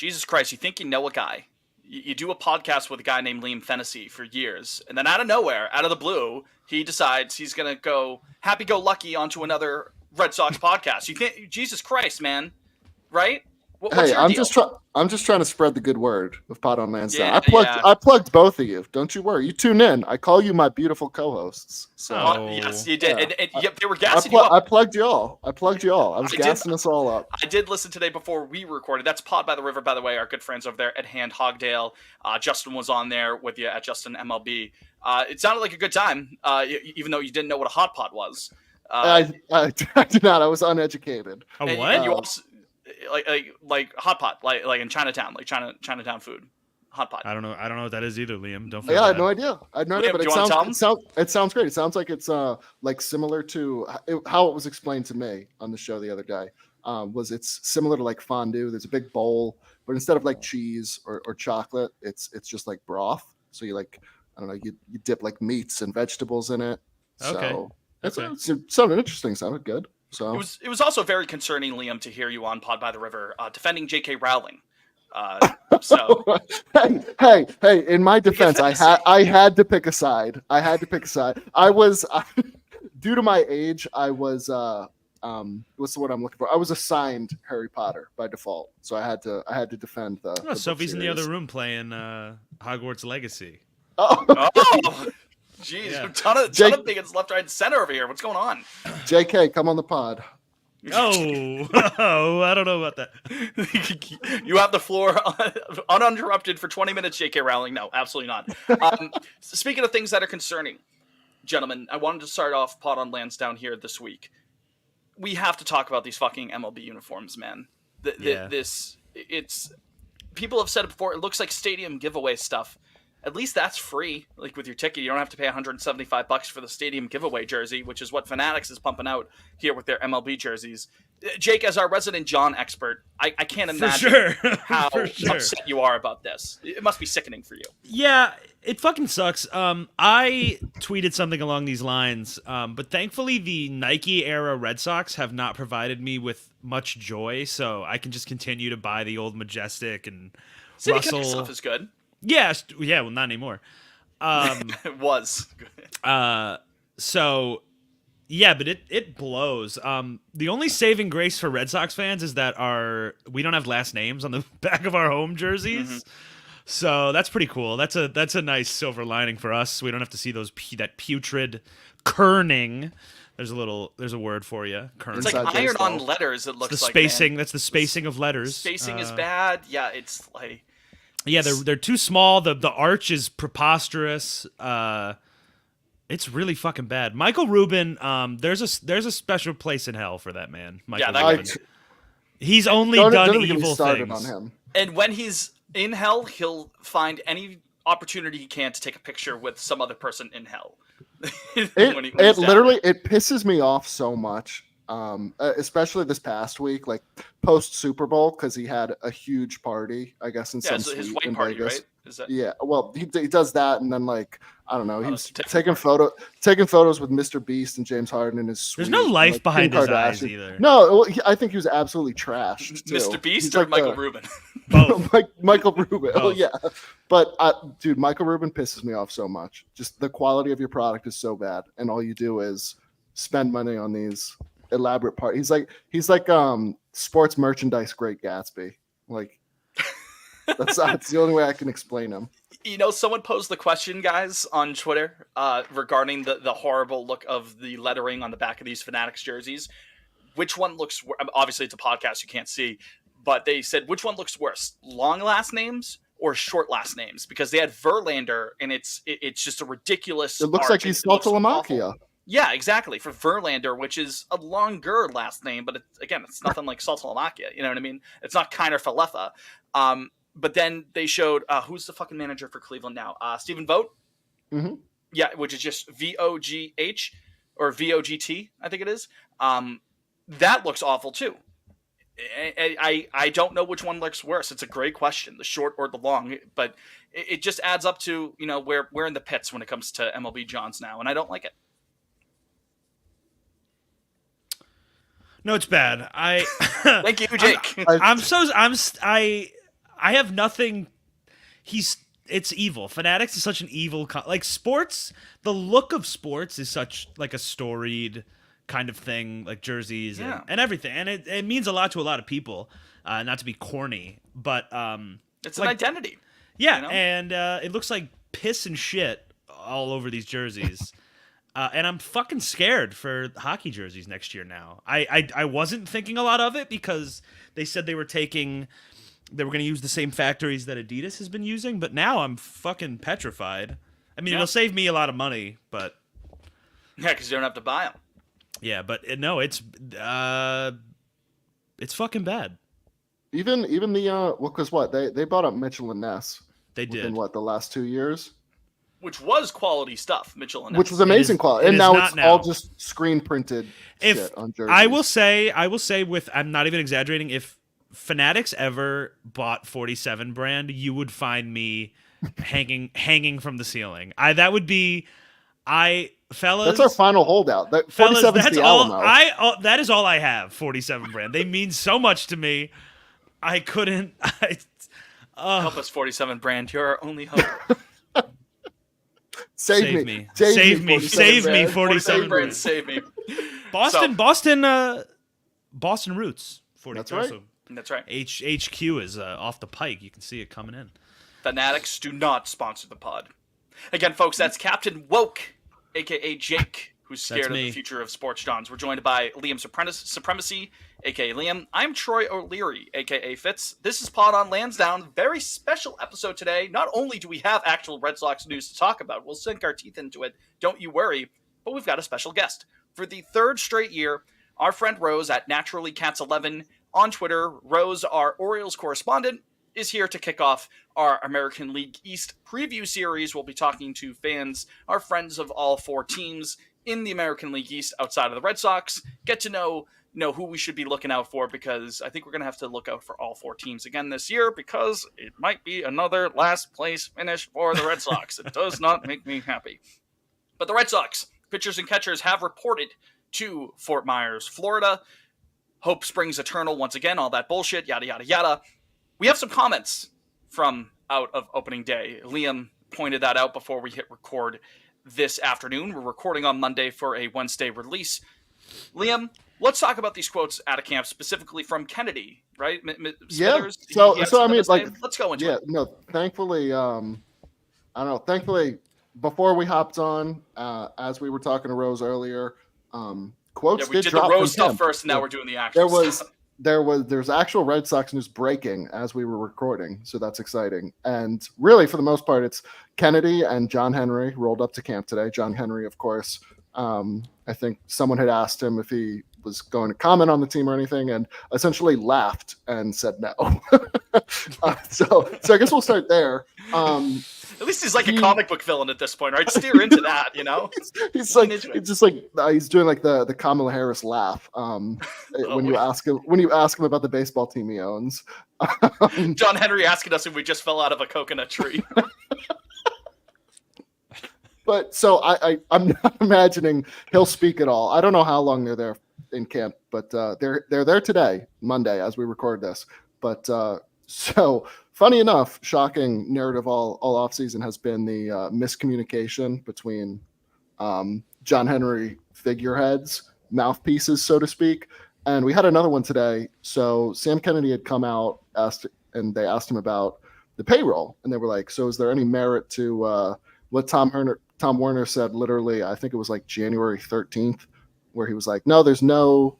Jesus Christ, you think you know a guy. You do a podcast with a guy named Liam Fennessy for years, and then out of nowhere, out of the blue, he decides he's going to go happy-go-lucky onto another Red Sox podcast. You think, Jesus Christ, man, right? What's Hey, your deal? I'm just trying to spread the good word of Pod on Lansdowne. Yeah, I plugged both of you. Don't you worry. You tune in. I call you my beautiful co-hosts. So yes, you did. Yeah. And they were gassing you up. I plugged you all. I was gassing us all up. I did listen today before we recorded. That's Pod by the River, by the way, our good friends over there at Hand Hogdale. Justin was on there with you at Justin MLB. It sounded like a good time, even though you didn't know what a hot pot was. I did not. I was uneducated. A what? And you also like hot pot, like in Chinatown, like Chinatown food, hot pot. I don't know what that is either, Liam. Don't feel Yeah, I had bad. no idea. But it sounds great. It sounds like it's like similar to how it was explained to me on the show the other day. It's similar to like fondue. There's a big bowl, but instead of like cheese or chocolate, it's just like broth. So you like, I don't know, you dip like meats and vegetables in it. So it sounded interesting. Sounded good. So it was also very concerning, Liam, to hear you on Pod by the River defending J.K. Rowling. So hey, in my defense, I had to pick a side. I was due to my age, I was what's the word I'm looking for? I was assigned Harry Potter by default, so I had to defend the Sophie's in the other room playing Hogwarts Legacy. Oh, jeez, a ton of bigots left, right, and center over here. What's going on? JK, come on the pod. Oh, I don't know about that. You have the floor uninterrupted for 20 minutes, J.K. Rowling. No, absolutely not. Speaking of things that are concerning, gentlemen, I wanted to start off Pod on Lansdowne here this week. We have to talk about these fucking MLB uniforms, man. People have said it before. It looks like stadium giveaway stuff. At least that's free. Like with your ticket, you don't have to pay $175 for the stadium giveaway jersey, which is what Fanatics is pumping out here with their MLB jerseys. Jake, as our resident John expert, I can't imagine how upset you are about this. It must be sickening for you. Yeah, it fucking sucks. I tweeted something along these lines, but thankfully the Nike era Red Sox have not provided me with much joy, so I can just continue to buy the old Majestic and City Russell stuff is good. Yeah, well, not anymore. It was. So, yeah, but it blows. The only saving grace for Red Sox fans is that we don't have last names on the back of our home jerseys. Mm-hmm. So that's pretty cool. That's a nice silver lining for us. We don't have to see that putrid kerning. There's a word for you. Kern. It's like iron on letters. It looks like spacing. Man. That's the spacing of letters. Spacing is bad. Yeah, it's like. Yeah, they're too small. The arch is preposterous. It's really fucking bad. Michael Rubin, there's a special place in hell for that man. Michael Rubin. He's only done evil things. On him. And when he's in hell, he'll find any opportunity he can to take a picture with some other person in hell. It literally pisses me off so much. Especially this past week, like post Super Bowl, because he had a huge party, I guess, in some suite his white in party, Vegas. right? Is that... Yeah, well, he does that, and then like I don't know, he was taking photos with Mr. Beast and James Harden in his suite. There's no life like, behind his eyes either. No, I think he was absolutely trashed. Too. Mr. Beast or Michael Rubin? Both. Michael Rubin. Both. Oh yeah, but dude, Michael Rubin pisses me off so much. Just the quality of your product is so bad, and all you do is spend money on these elaborate part. He's like sports merchandise Great Gatsby. Like that's the only way I can explain him. You know, someone posed the question, guys, on Twitter regarding the horrible look of the lettering on the back of these Fanatics jerseys. Which one looks obviously it's a podcast, you can't see, but they said which one looks worse, long last names or short last names? Because they had Verlander and it's just a ridiculous. It looks like he's Saltalamacchia. Yeah, exactly. For Verlander, which is a longer last name, but it's nothing like Saltalamacchia. You know what I mean? It's not Kiner Falefa. But then they showed who's the fucking manager for Cleveland now? Stephen Vogt. Mm-hmm. Yeah, which is just VOGH or VOGT, I think it is. That looks awful too. I don't know which one looks worse. It's a great question, the short or the long, but it just adds up to, you know, we're in the pits when it comes to MLB Johns now, and I don't like it. No, it's bad. Thank you, Jake. I have nothing. It's evil. Fanatics is such an evil like sports. The look of sports is such like a storied kind of thing, like jerseys and everything, and it means a lot to a lot of people. Not to be corny, but it's an identity. Yeah, you know? And it looks like piss and shit all over these jerseys. And I'm fucking scared for hockey jerseys next year now. I wasn't thinking a lot of it because they said they were going to use the same factories that Adidas has been using, but now I'm fucking petrified. I mean, it'll save me a lot of money, but... Yeah, because you don't have to buy them. Yeah, but no, it's fucking bad. Even the because what they bought up Mitchell and Ness. They did in the last 2 years. Which was quality stuff, Mitchell and Ness. Which was amazing quality, and now it's all just screen printed shit on jerseys. I will say, I'm not even exaggerating. If Fanatics ever bought 47 brand, you would find me hanging from the ceiling. That would be, fellas. That's our final holdout. That 47 is the Alamo. That is all I have. 47 brand. They mean so much to me. I couldn't. Help us, 47 brand. You're our only hope. Save me. 47 brand. Save me. Boston roots. 40. That's right. That's right. HQ is off the pike. You can see it coming in. Fanatics do not sponsor the pod. Again, folks, that's Captain Woke, a.k.a. Jake, who's scared of the future of sports johns. We're joined by Liam Supremacy, a.k.a. Liam. I'm Troy O'Leary, a.k.a. Fitz. This is Pod on Lansdowne. Very special episode today. Not only do we have actual Red Sox news to talk about, we'll sink our teeth into it, don't you worry, but we've got a special guest. For the third straight year, our friend Rose at NaturallyCats11 on Twitter, Rose, our Orioles correspondent, is here to kick off our American League East preview series. We'll be talking to fans, our friends of all four teams in the American League East outside of the Red Sox, get to know who we should be looking out for, because I think we're going to have to look out for all four teams again this year, because it might be another last place finish for the Red Sox. It does not make me happy. But the Red Sox, pitchers and catchers, have reported to Fort Myers, Florida. Hope springs eternal once again, all that bullshit, yada, yada, yada. We have some comments from out of opening day. Liam pointed that out before we hit record this afternoon. We're recording on Monday for a Wednesday release. Liam, let's talk about these quotes out of camp, specifically from Kennedy, right? Smithers, So I mean, like, let's go into it. No, thankfully, thankfully, before we hopped on, as we were talking to Rose earlier, quotes we did the Rose stuff first, and now we're doing the action stuff. There's actual Red Sox news breaking as we were recording, so that's exciting. And really, for the most part, it's Kennedy and John Henry rolled up to camp today. John Henry, of course. I think someone had asked him if he was going to comment on the team or anything, and essentially laughed and said no. So I guess we'll start there. At least he's like a comic book villain at this point, right? Steer into that, you know. He's just like he's doing like the Kamala Harris laugh when you ask him about the baseball team he owns. John Henry asking us if we just fell out of a coconut tree. But so I'm not imagining he'll speak at all. I don't know how long they're there in camp, but they're there today, Monday, as we record this. But so funny enough, shocking narrative all offseason has been the miscommunication between John Henry figureheads, mouthpieces, so to speak. And we had another one today. So Sam Kennedy had come out, they asked him about the payroll. And they were like, so is there any merit to what Tom Werner said literally, I think it was like January 13th, where he was like, no, there's no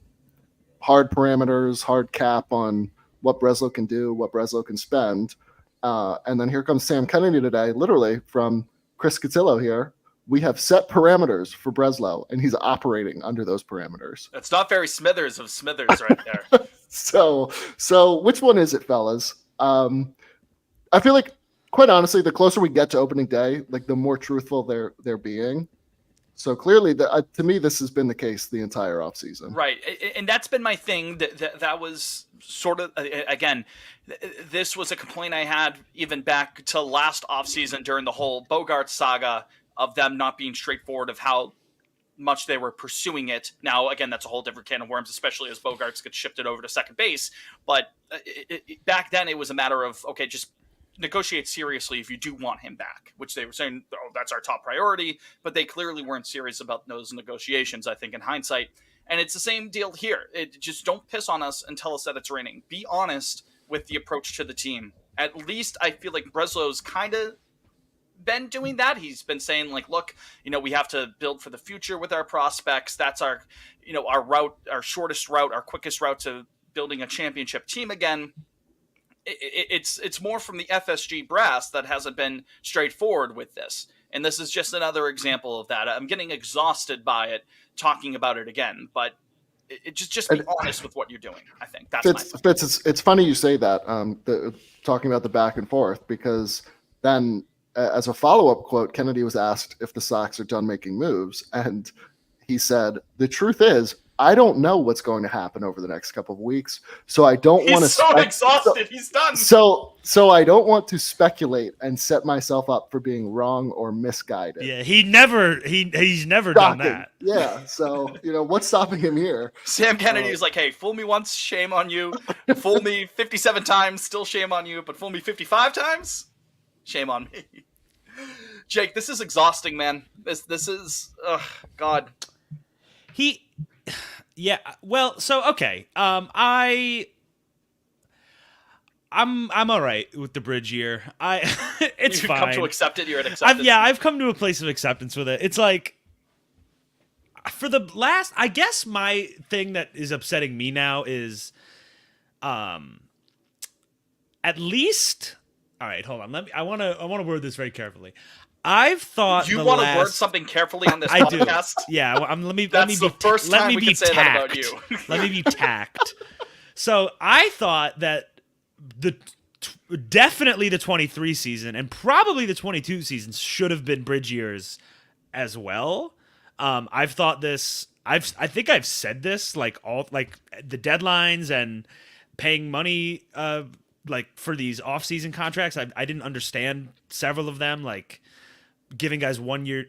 hard parameters, hard cap on what Breslow can do, what Breslow can spend. And then here comes Sam Kennedy today, literally from Chris Cotillo here. We have set parameters for Breslow, and he's operating under those parameters. That's not very Smithers of Smithers right there. So which one is it, fellas? I feel like, quite honestly, the closer we get to opening day, like the more truthful they're being. So clearly, to me, this has been the case the entire offseason. Right, and that's been my thing. That was sort of, again, this was a complaint I had even back to last offseason during the whole Bogart saga of them not being straightforward of how much they were pursuing it. Now, again, that's a whole different can of worms, especially as Bogaerts gets shifted over to second base. But back then, it was a matter of, okay, just negotiate seriously if you do want him back, which they were saying, oh, that's our top priority. But they clearly weren't serious about those negotiations, I think, in hindsight. And it's the same deal here. Just don't piss on us and tell us that it's raining. Be honest with the approach to the team. At least I feel like Breslow's kind of been doing that. He's been saying, like, look, we have to build for the future with our prospects. That's our route, our shortest route, our quickest route to building a championship team again. It's more from the FSG brass that hasn't been straightforward with this. And this is just another example of that. I'm getting exhausted by it, talking about it again, but just be honest with what you're doing. I think that's Fitz, it's funny you say that, talking about the back and forth, because then as a follow-up quote, Kennedy was asked if the Sox are done making moves, and he said, the truth is, I don't know what's going to happen over the next couple of weeks, so I don't want to. He's so exhausted. He's done. So I don't want to speculate and set myself up for being wrong or misguided. Yeah, he's never done that. Yeah, so what's stopping him here? Sam Kennedy is like, hey, fool me once, shame on you. Fool me 57 times, still shame on you. But fool me 55 times, shame on me. Jake, this is exhausting, man. This is, God. Yeah, well, so okay. I'm all right with the bridge year. It's You've fine. come to accept it. You're at acceptance. I've come to a place of acceptance with it. It's like, for the last, I guess my thing that is upsetting me now is, at least. All right, hold on. I want to word this very carefully. I've thought you want to word something carefully on this podcast. I do. Yeah. Let me That's be the first let time me we be can say that about you. Let me be tact. So I thought that definitely the 23 season and probably the 22 season should have been bridge years as well. I've thought this. I think I've said this like the deadlines and paying money for these off-season contracts. I didn't understand several of them, like giving guys 1 year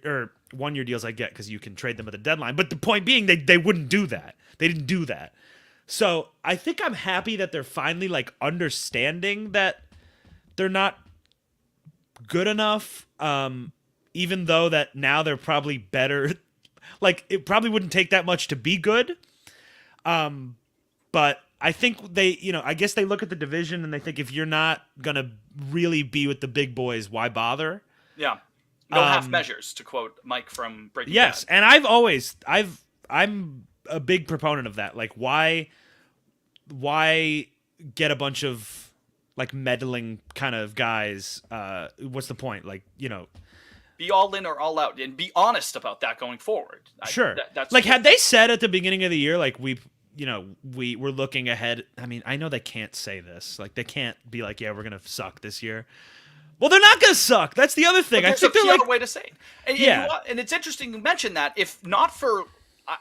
deals. I get because you can trade them at the deadline, but the point being they wouldn't do that. They didn't do that. So I think I'm happy that they're finally like understanding that they're not good enough. Even though that now they're probably better. Like it probably wouldn't take that much to be good. But I think they, I guess they look at the division and they think if you're not gonna really be with the big boys, why bother? Yeah. No half measures, to quote Mike from Breaking Yes, Bad. and I'm a big proponent of that. Like, why get a bunch of like meddling kind of guys? What's the point? Like, be all in or all out, and be honest about that going forward. Sure. That's like, had they said at the beginning of the year, like we're looking ahead. I mean, I know they can't say this. Like, they can't be like, yeah, we're gonna suck this year. Well, they're not going to suck. That's the other thing. I think they're like a way to say it. And, yeah. And it's interesting you mention that. If not for,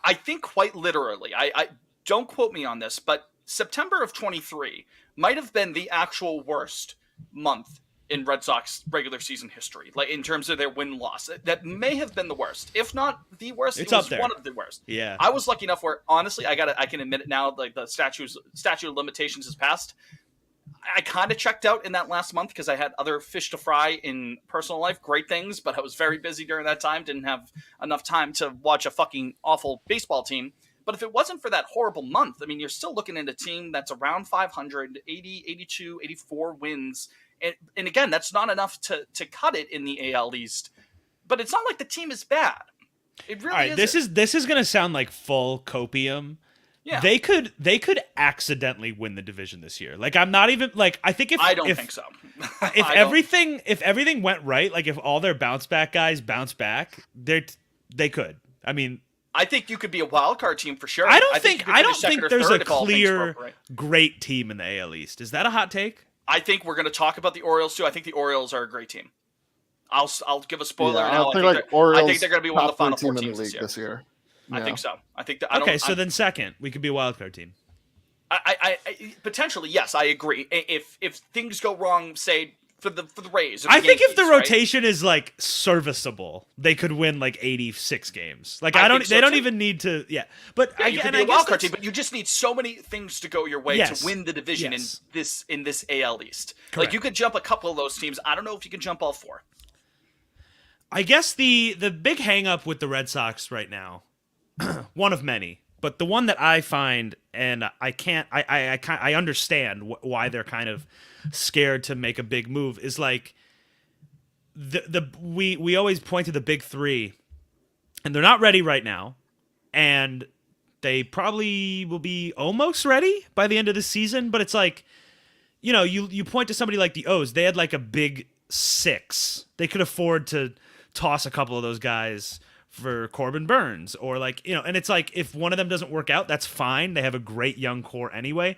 I think quite literally, I don't quote me on this, but September of 23 might have been the actual worst month in Red Sox regular season history, like in terms of their win-loss. That may have been the worst, if not the worst. It's it was up there. One of the worst. Yeah, I was lucky enough where, honestly, I can admit it now. Like the statute of limitations has passed. I kind of checked out in that last month because I had other fish to fry in personal life, great things, but I was very busy during that time, didn't have enough time to watch a fucking awful baseball team. But if it wasn't for that horrible month, I mean, you're still looking at a team that's around 500, 80, 82, 84 wins. And again, that's not enough to cut it in the AL East. But it's not like the team is bad. It really isn't. This is going to sound like full copium. Yeah. They could accidentally win the division this year. Like, I'm not even like, I think I don't think so. if everything went right, like if all their bounce back guys bounce back, they could. I mean, I think you could be a wild card team for sure. I don't think there's a if all things clear work right. great team in the AL East. Is that a hot take? I think we're going to talk about the Orioles too. I think the Orioles are a great team. I'll give a spoiler now. I think they're going to be one of the final four teams this year. Yeah. I think so. I think that. So then second, we could be a wild card team. I potentially, yes, I agree. If things go wrong, say for the Rays. I think if the Yankees, rotation is like serviceable, they could win like 86 games. Like they don't even need to. Yeah, but you could be a wild card team, but you just need so many things to go your way to win the division in this AL East. Correct. Like you could jump a couple of those teams. I don't know if you can jump all four. I guess the big hang up with the Red Sox right now, one of many, but the one that I find, and I understand why they're kind of scared to make a big move, is like we always point to the big three, and they're not ready right now, and they probably will be almost ready by the end of the season. But it's like, you point to somebody like the O's, they had like a big six. They could afford to toss a couple of those guys for Corbin Burns, or like, and it's like, if one of them doesn't work out, that's fine. They have a great young core anyway.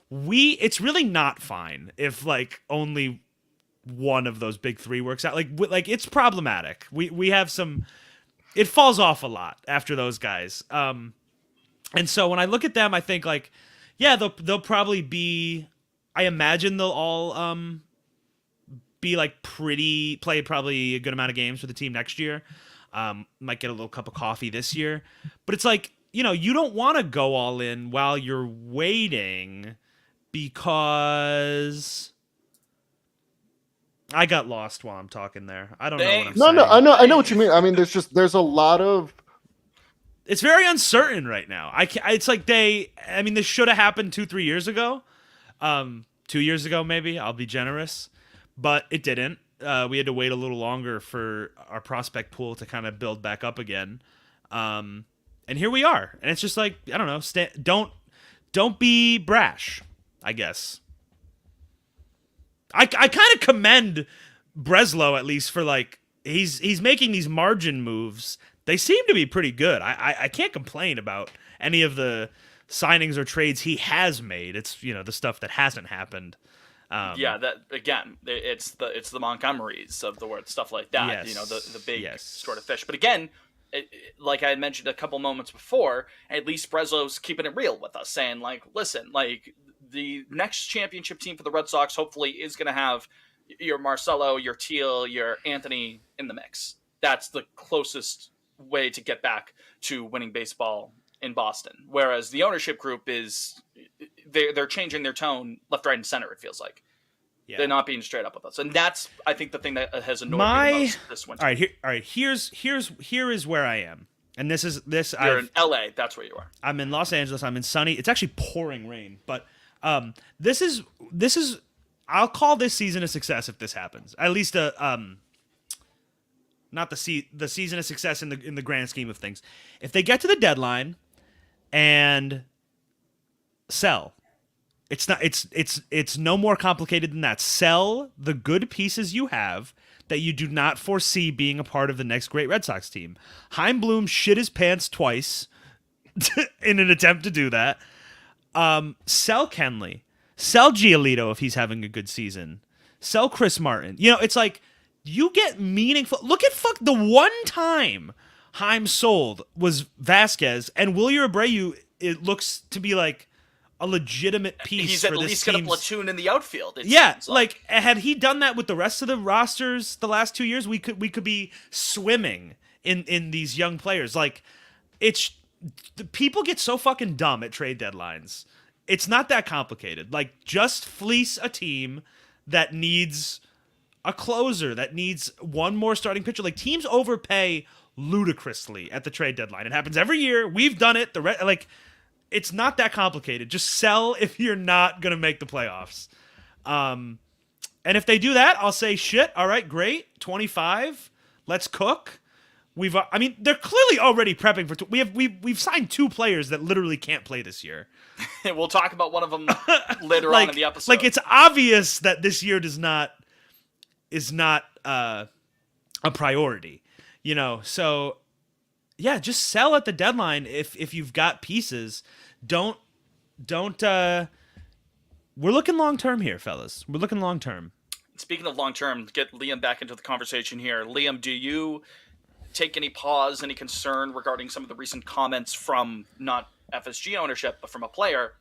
It's really not fine if like only one of those big three works out. Like it's problematic. We have it falls off a lot after those guys. And so when I look at them, I think like, yeah, they'll probably be, I imagine they'll all be like play probably a good amount of games for the team next year. Might get a little cup of coffee this year, but it's like, you don't want to go all in while you're waiting, because I got lost while I'm talking there. I don't know what I'm saying. No, I know what you mean. I mean, there's a lot of. It's very uncertain right now. It's like this should have happened 2-3 years ago. 2 years ago, maybe. I'll be generous, but it didn't. We had to wait a little longer for our prospect pool to kind of build back up again. And here we are. And it's just like, I don't know, don't be brash, I guess. I kind of commend Breslow, at least, for like, he's making these margin moves. They seem to be pretty good. I can't complain about any of the signings or trades he has made. It's, the stuff that hasn't happened. That again, it's the Montgomerys of the world, stuff like that. Yes. The big sort of fish. But again, like I had mentioned a couple moments before, at least Breslow's keeping it real with us, saying like, listen, like the next championship team for the Red Sox hopefully is going to have your Marcelo, your Teal, your Anthony in the mix. That's the closest way to get back to winning baseball in Boston. Whereas the ownership group is, they're changing their tone left, right, and center. It feels like they're not being straight up with us, and that's, I think, the thing that has annoyed me the most this winter. All right. Here is where I am, and this. You're in LA. That's where you are. I'm in Los Angeles. I'm in sunny. It's actually pouring rain, but this is. I'll call this season a success if this happens. At least not the season a success in the grand scheme of things. If they get to the deadline and sell, it's no more complicated than that. Sell the good pieces you have that you do not foresee being a part of the next great Red Sox team. Chaim Bloom shit his pants twice in an attempt to do that. Sell Kenley. Sell Giolito if he's having a good season. Sell Chris Martin. It's like, you get meaningful. Look at the one time Chaim sold was Vasquez, and Wilyer Abreu, it looks to be like a legitimate piece. He's at least got a platoon in the outfield. Like had he done that with the rest of the rosters the last 2 years, we could be swimming in these young players. Like, people get so fucking dumb at trade deadlines. It's not that complicated. Like, just fleece a team that needs a closer, that needs one more starting pitcher. Like, teams overpay ludicrously at the trade deadline. It happens every year. We've done it. It's not that complicated. Just sell if you're not going to make the playoffs. And if they do that, I'll say, shit, all right, great, 25, let's cook. They're clearly already prepping for. We've signed 2 players that literally can't play this year. We'll talk about one of them later on in the episode. Like, it's obvious that this year is not a priority, So, yeah, just sell at the deadline if you've got pieces. Don't. We're looking long term here, fellas. We're looking long term. Speaking of long term, get Liam back into the conversation here. Liam, do you take any pause, any concern regarding some of the recent comments from not FSG ownership, but from a player,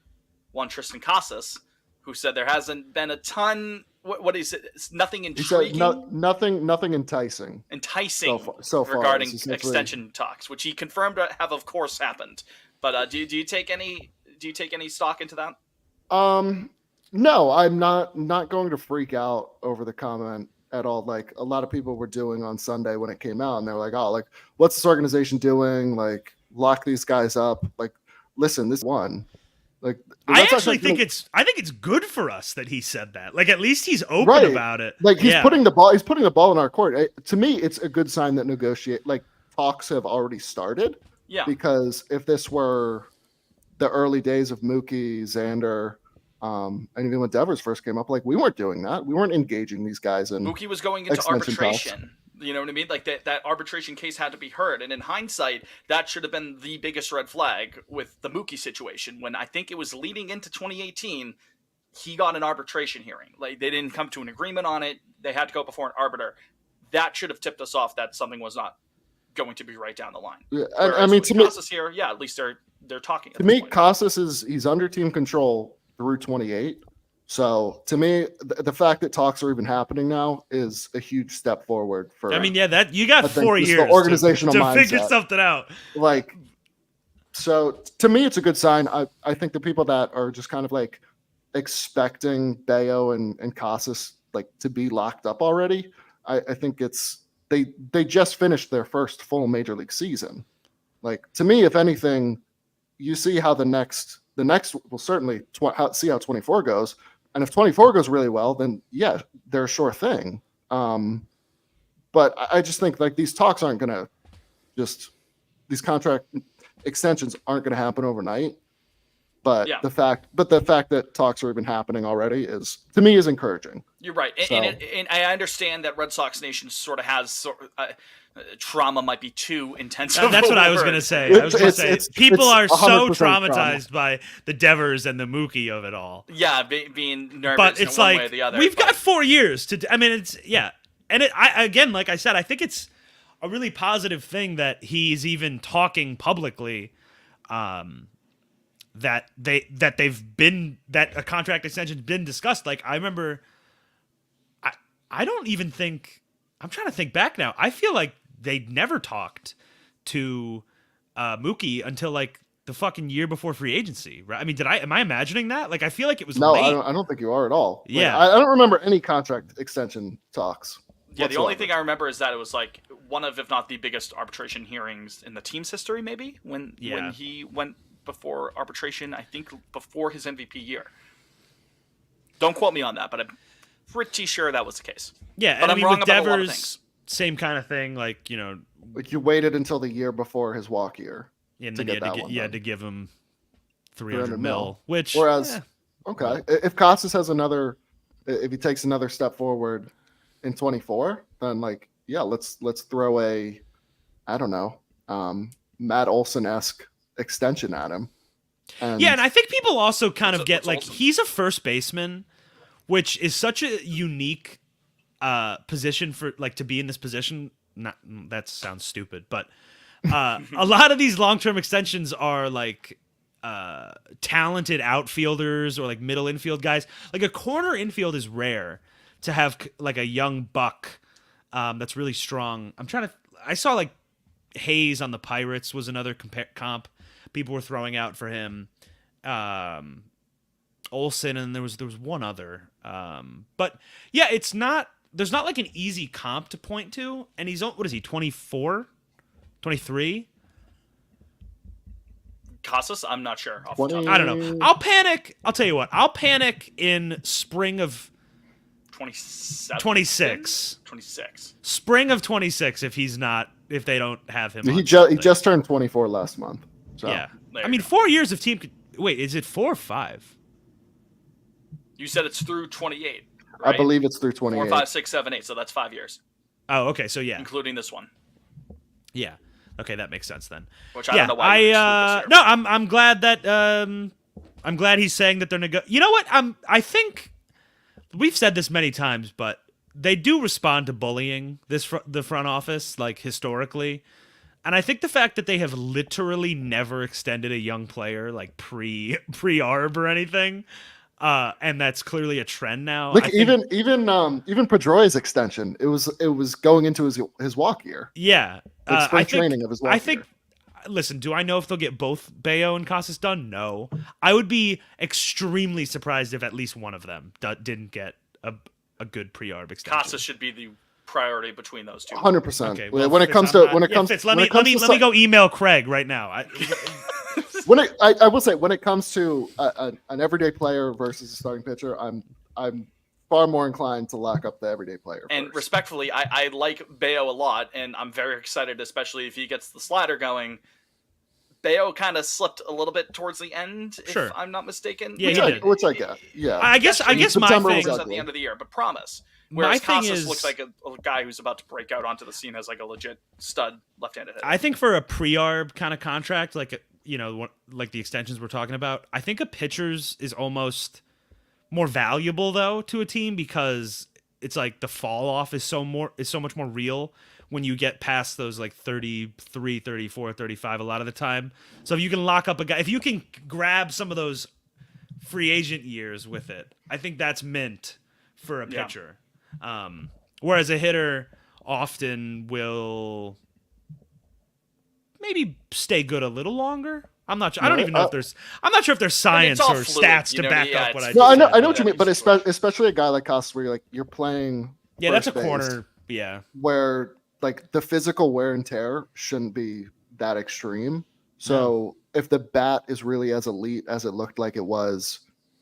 one Tristan Casas, who said there hasn't been a ton What is it? It's nothing He said intriguing. nothing enticing. Enticing so far regarding extension talks, which he confirmed have of course happened. But do you take any stock into that? No, I'm not going to freak out over the comment at all. Like a lot of people were doing on Sunday when it came out, and they're like, "Oh, like what's this organization doing? Like lock these guys up." Like, listen, this one. Like, I actually think it's good for us that he said that. Like at least he's open about it. Like he's putting the ball in our court. To me, it's a good sign that talks have already started. Yeah. Because if this were the early days of Mookie, Xander, and even when Devers first came up, like we weren't doing that. We weren't engaging these guys in. Mookie was going into arbitration. Talks. You know what I mean? Like that arbitration case had to be heard. And in hindsight, that should have been the biggest red flag with the Mookie situation. When I think it was leading into 2018, he got an arbitration hearing. Like they didn't come to an agreement on it. They had to go before an arbiter. That should have tipped us off that something was not going to be right down the line. Yeah, I mean, to me, Casas here, yeah, at least they're talking. To me, Casas he's under team control through 28. So to me, the fact that talks are even happening now is a huge step forward for. I mean, yeah, that you got 4 years the organizational to mindset. Figure something out. Like, so to me, it's a good sign. I think the people that are just kind of like expecting Bello and Casas like to be locked up already, I think it's they just finished their first full major league season. Like to me, if anything, you see how the next will certainly see how 24 goes. And if 24 goes really well, then yeah, they're a sure thing. But I just think like these talks aren't going to these contract extensions aren't going to happen overnight. But the fact that talks are even happening already is encouraging. You're right. And I understand that Red Sox Nation sort of has trauma might be too intensive. That's what I was going to say. People are so traumatized by the Devers and the Mookie of it all. Yeah, being nervous but it's in one like, way or the other. We've got 4 years to. I mean, it's and again, like I said, I think it's a really positive thing that he's even talking publicly. That a contract extension's been discussed. Like I remember, I don't even think. I'm trying to think back now. I feel like they never talked to Mookie until like the fucking year before free agency, right? I mean, am I imagining that? Like, I feel like it was late. I don't think you are at all. Yeah, I don't remember any contract extension talks. Yeah, the only thing I remember is that it was like one of, if not the biggest arbitration hearings in the team's history, maybe when he went before arbitration. I think before his MVP year. Don't quote me on that, but I'm pretty sure that was the case. Yeah, but and I'm wrong with Devers, a lot of things. Same kind of thing. Like like you waited until the year before his walk year. And then you had to give him 300 mil. Which okay, if Casas has if he takes another step forward in 24, then like let's throw a I don't know Matt Olson-esque extension at him. And I think people also kind of get like he's a first baseman, which is such a unique position for like to be in this position. Not that sounds stupid, but a lot of these long-term extensions are like talented outfielders or like middle infield guys. Like a corner infield is rare to have like a young buck that's really strong. I saw like Hayes on the Pirates was another comp people were throwing out for him. Olsen, and there was one other. But yeah, there's not like an easy comp to point to. And he's, what is he, 24? 23? Casas? I'm not sure. I don't know. I'll panic. I'll tell you what. I'll panic in spring of 26. Spring of 26 if they don't have him. He just turned 24 last month. So. Yeah. I mean, 4 years of team. Wait, is it 4 or 5? You said it's through 28. Right? I believe it's through 28. 4, 5, 6, 7, 8. So that's 5 years. Oh, okay. So yeah, including this one. Yeah. Okay, that makes sense then. Which I don't know why. No, I'm glad that I'm glad he's saying that they're You know what? I think we've said this many times, but they do respond to bullying. The front office, like historically. And I think the fact that they have literally never extended a young player like pre-arb or anything, and that's clearly a trend now. Look, even Pedroia's extension, it was going into his walk year. Yeah, spring training of his walk year. Listen, do I know if they'll get both Bello and Casas done? No. I would be extremely surprised if at least one of them didn't get a good pre-arb extension. Casas should be the priority between those two. 100%. Okay, well, when it comes to let me go email Craig right now. I will say when it comes to an everyday player versus a starting pitcher, I'm far more inclined to lock up the everyday player. And first. Respectfully, I like Bello a lot, and I'm very excited, especially if he gets the slider going. Bello kind of slipped a little bit towards the end, if I'm not mistaken. Yeah, which I get. Yeah, I guess my thing was at the end of the year, but promise. Whereas Casas looks like a guy who's about to break out onto the scene as like a legit stud left-handed hitter. I think for a pre-arb kind of contract, like like the extensions we're talking about, I think a pitcher's is almost more valuable though to a team because it's like the fall off is so much more real when you get past those like 33, 34, 35 a lot of the time. So if you can lock up a guy, if you can grab some of those free agent years with it, I think that's mint for a pitcher. Whereas a hitter often will maybe stay good a little longer. I'm not sure. I don't even know if there's. I'm not sure if there's science or stats to back up what I. No, I know what you mean, but especially a guy like Casas, where you're playing. Yeah, that's a corner. Yeah, where like the physical wear and tear shouldn't be that extreme. So if the bat is really as elite as it looked like it was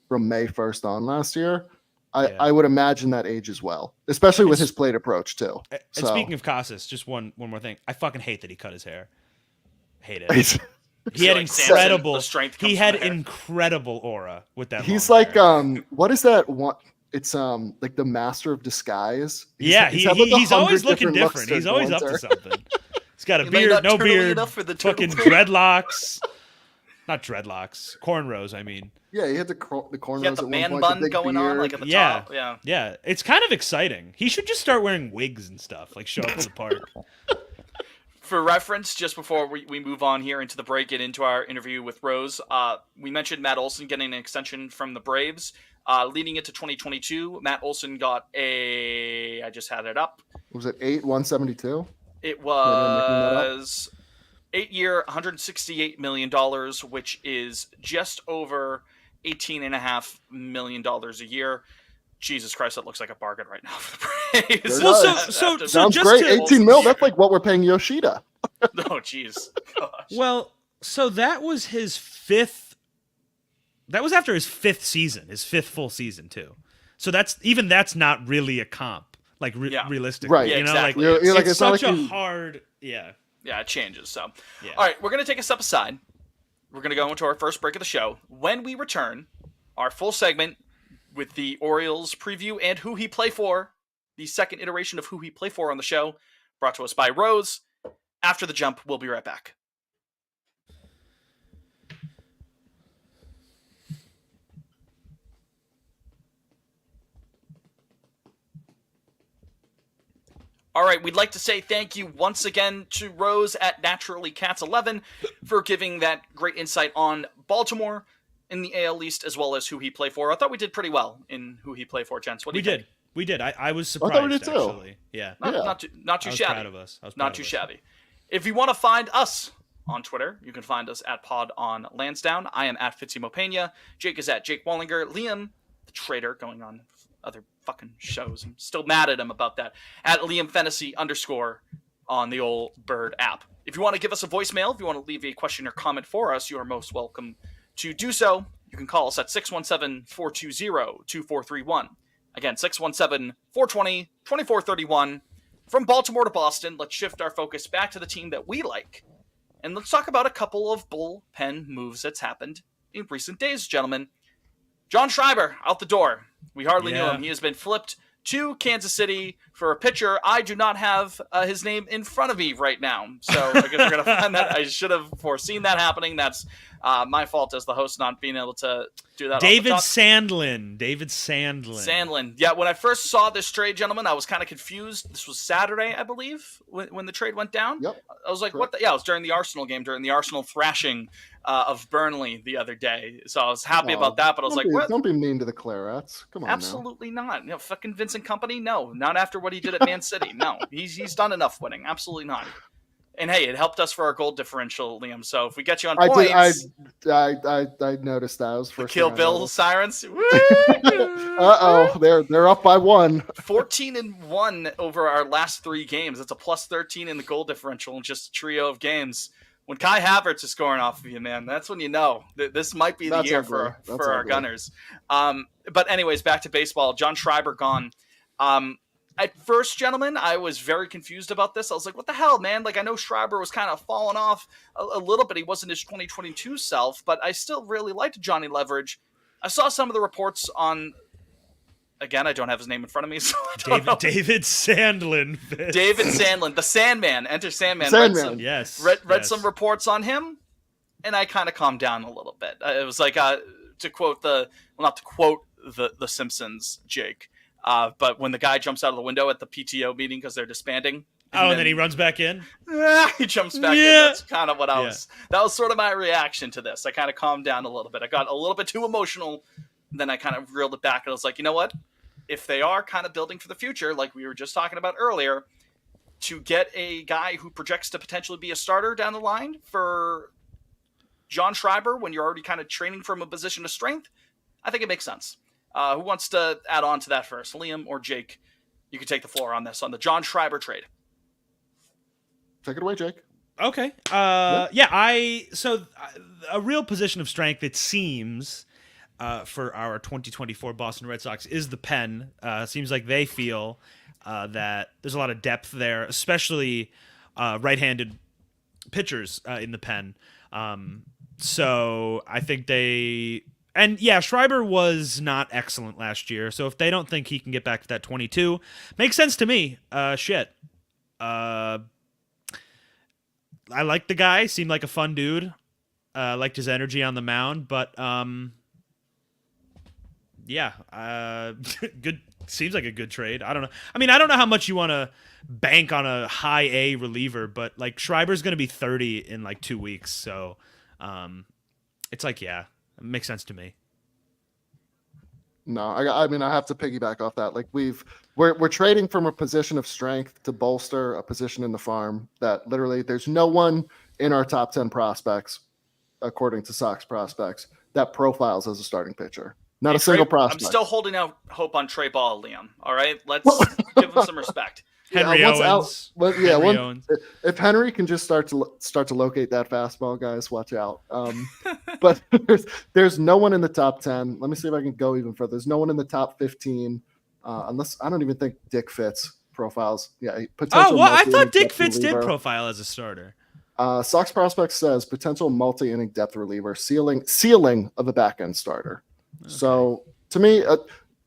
from May 1st on last year, I would imagine that ages well, especially with his plate approach too. And speaking of Casas, just one more thing. I fucking hate that he cut his hair. Hate it. He had incredible strength. He had incredible aura with that. He's like, what is that one? It's like the master of disguise. He's always looking different. He's always up to something. He's got a beard, no beard, fucking dreadlocks. Not dreadlocks, cornrows. I mean. Yeah, he had the cornrows. He had the man bun going on, like at the top. Yeah. It's kind of exciting. He should just start wearing wigs and stuff, like show up to the park. For reference, just before we move on here into the break and into our interview with Rose, we mentioned Matt Olson getting an extension from the Braves. Leading into 2022, Matt Olson got I just had it up. Was it 172? It was 8-year, $168 million, which is just over $18.5 million a year. Jesus Christ, that looks like a bargain right now for the Braves. Well, so sounds just great. 18 mil. That's like what we're paying Yoshida. Oh, jeez. Well, so that was his fifth. That was after his fifth season, his fifth full season too. So that's not really a comp, like realistically, right? Yeah, exactly. Like, it's such a hard. Yeah, it changes. So, all right, we're gonna take a step aside. We're gonna go into our first break of the show. When we return, our full segment with the Orioles preview and who he play for, the second iteration of who he play for on the show, brought to us by Rose. After the jump, we'll be right back. All right, we'd like to say thank you once again to Rose at Naturally Cats 11 for giving that great insight on Baltimore in the AL East, as well as who he played for. I thought we did pretty well in who he played for, gents. What do you think? We did. I was surprised. I thought we did too. Actually. Yeah. Not too shabby. Proud of us. Not too shabby. If you want to find us on Twitter, you can find us at Pod on Lansdowne. I am at Fitzy Mopena. Jake is at Jake Wallinger. Liam, the traitor, going on other fucking shows. I'm still mad at him about that. At Liam Fennessy _ on the old Bird app. If you want to give us a voicemail, if you want to leave a question or comment for us, you are most welcome to do so. You can call us at 617-420-2431. Again, 617-420-2431. From Baltimore to Boston, let's shift our focus back to the team that we like. And let's talk about a couple of bullpen moves that's happened in recent days, gentlemen. John Schreiber, out the door. We hardly knew him. He has been flipped to Kansas City for a pitcher. I do not have his name in front of me right now. So I guess we're going to find that. I should have foreseen that happening. That's my fault as the host not being able to do that. David Sandlin. Yeah, when I first saw this trade, gentlemen, I was kind of confused. This was Saturday, I believe, when the trade went down. Yep. I was like, what the? Yeah, it was during the Arsenal game, during the Arsenal thrashing of Burnley the other day. So I was happy about that, but I was like, what? Don't be mean to the Clarets. Come on. Absolutely not. Fucking Vincent Kompany? No, not after what he did at Man City. No, he's done enough winning. Absolutely not. And hey, it helped us for our goal differential, Liam. So if we get you on points, I noticed that. I was first. Kill Bill sirens. They're up by 1. 14-1 over our last 3 games. That's a plus 13 in the goal differential in just a trio of games. When Kai Havertz is scoring off of you, man, that's when you know that this might be the year for our Gunners. But anyways, back to baseball. John Schreiber gone. At first, gentlemen, I was very confused about this. I was like, what the hell, man? Like, I know Schreiber was kind of falling off a little bit. He wasn't his 2022 self, but I still really liked Johnny Leverage. I saw some of the reports on, again, I don't have his name in front of me, so I don't know. David Sandlin. David Sandlin, the Sandman. Enter Sandman. Read some reports on him, and I kind of calmed down a little bit. It was like, to quote not to quote the Simpsons, Jake, but when the guy jumps out of the window at the PTO meeting because they're disbanding. And then he runs back in? He jumps back in. That's kind of what I was. That was sort of my reaction to this. I kind of calmed down a little bit. I got a little bit too emotional. Then I kind of reeled it back and I was like, you know what? If they are kind of building for the future, like we were just talking about earlier, to get a guy who projects to potentially be a starter down the line for John Schreiber when you're already kind of training from a position of strength, I think it makes sense. Who wants to add on to that first? Liam or Jake? You can take the floor on this, on the John Schreiber trade. Take it away, Jake. Okay. So a real position of strength, it seems, for our 2024 Boston Red Sox is the pen. Seems like they feel that there's a lot of depth there, especially right-handed pitchers in the pen. So I think Schreiber was not excellent last year. So if they don't think he can get back to that 22, makes sense to me. I like the guy. Seemed like a fun dude. Liked his energy on the mound, but good. Seems like a good trade. I don't know. I mean, I don't know how much you want to bank on a high A reliever, but like Schreiber's going to be 30 in like 2 weeks, so it's like it makes sense to me. No, I mean I have to piggyback off that. Like we're trading from a position of strength to bolster a position in the farm that literally there's no one in our top 10 prospects, according to Sox prospects, that profiles as a starting pitcher. Not a single prospect. I'm still holding out hope on Trey Ball, Liam. All right, let's give him some respect. Henry Owens. If Henry can just start to locate that fastball, guys, watch out. But there's no one in the top 10. Let me see if I can go even further. There's no one in the top 15, unless I don't even think Dick Fitz profiles. Yeah, I thought Dick Fitz did profile as a starter. Sox Prospects says potential multi-inning depth reliever, ceiling of a back-end starter. Okay. So to me,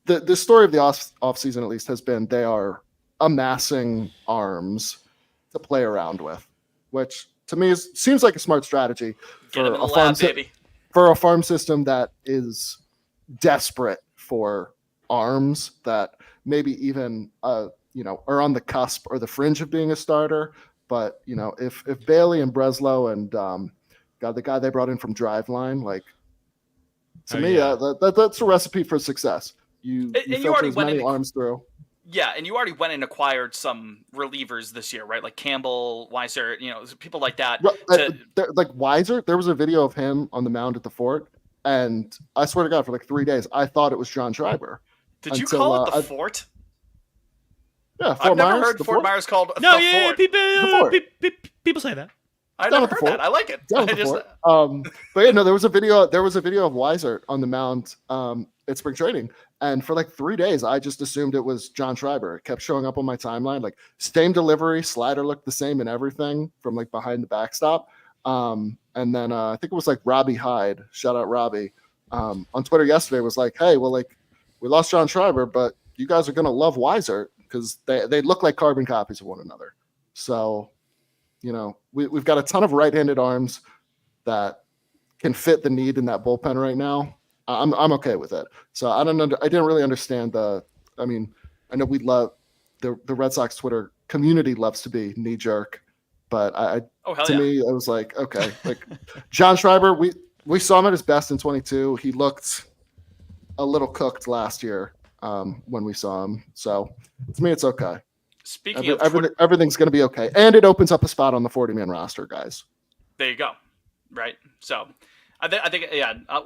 the story of the offseason at least has been they are amassing arms to play around with, which to me seems like a smart strategy for a farm system that is desperate for arms that maybe even are on the cusp or the fringe of being a starter. But if Bailey and Breslow and the guy they brought in from Driveline, like to me that's a recipe for success. You filter as many arms through. Yeah, and you already went and acquired some relievers this year, right? Like Campbell, Weiser, people like that. Like Weiser, there was a video of him on the mound at the Fort, and I swear to God, for like 3 days, I thought it was John Schreiber. Did you call it the Fort? Yeah, I've never heard Fort Myers called the Fort. People say that. I never heard that. I like it. But yeah, no, there was a video of Weiser on the mound at spring training, and for like 3 days, I just assumed it was John Schreiber. It kept showing up on my timeline, like same delivery, slider looked the same and everything from like behind the backstop. And then I think it was like Robbie Hyde, shout out Robbie, on Twitter yesterday was like, hey, well, like we lost John Schreiber, but you guys are gonna love Weiser because they look like carbon copies of one another. So, we've got a ton of right-handed arms that can fit the need in that bullpen right now. I'm okay with it. So I didn't really understand I know we love the Red Sox Twitter community loves to be knee jerk, but to me, it was like, okay, like John Schreiber, we saw him at his best in 22. He looked a little cooked last year when we saw him. So to me, it's okay. Speaking of everything's going to be okay, and it opens up a spot on the 40-man roster, guys. There you go. Right. So I think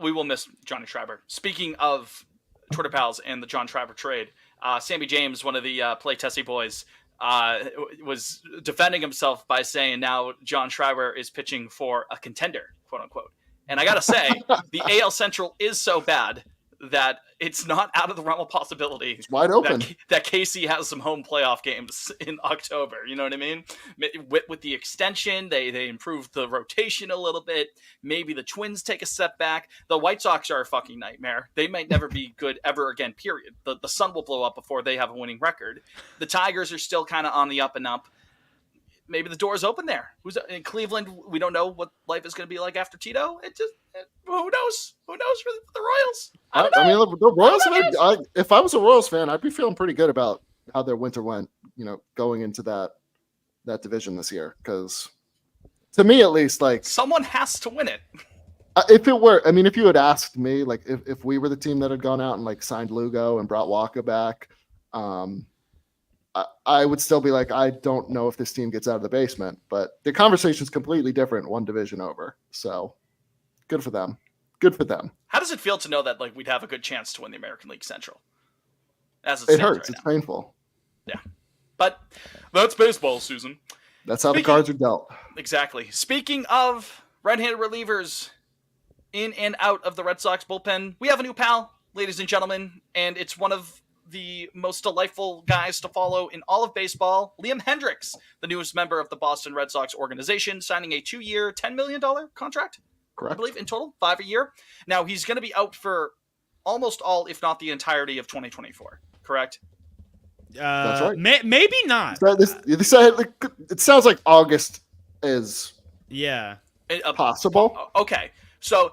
we will miss Johnny Schreiber. Speaking of Twitter pals and the John Schreiber trade, Sammy James, one of the Play Tessie boys, was defending himself by saying now John Schreiber is pitching for a contender, quote unquote. And I got to say, the AL Central is so bad that it's not out of the realm of possibility. It's wide open. That KC has some home playoff games in October. You know what I mean? With the extension, they improved the rotation a little bit. Maybe the Twins take a step back. The White Sox are a fucking nightmare. They might never be good ever again, period. The sun will blow up before they have a winning record. The Tigers are still kind of on the up and up. Maybe the door's open there. Who's in Cleveland? We don't know what life is going to be like after Tito. Who knows? Who knows for the Royals? I mean, the Royals. If I was a Royals fan, I'd be feeling pretty good about how their winter went. Going into that division this year, because to me, at least, like someone has to win it. If you had asked me, like if we were the team that had gone out and like signed Lugo and brought Waka back, I would still be like, I don't know if this team gets out of the basement, but the conversation's completely different, one division over. So good for them. Good for them. How does it feel to know that like we'd have a good chance to win the American League Central? It hurts. It's painful. Yeah. But that's baseball, Susan. That's how the cards are dealt. Exactly. Speaking of right-handed relievers in and out of the Red Sox bullpen, we have a new pal, ladies and gentlemen, and it's one of the most delightful guys to follow in all of baseball, Liam Hendriks, the newest member of the Boston Red Sox organization, signing a 2-year, $10 million contract, correct, I believe, in total, 5 a year. Now, he's going to be out for almost all, if not the entirety of 2024, correct? That's right. Maybe not. It sounds like August is possible. Okay. So,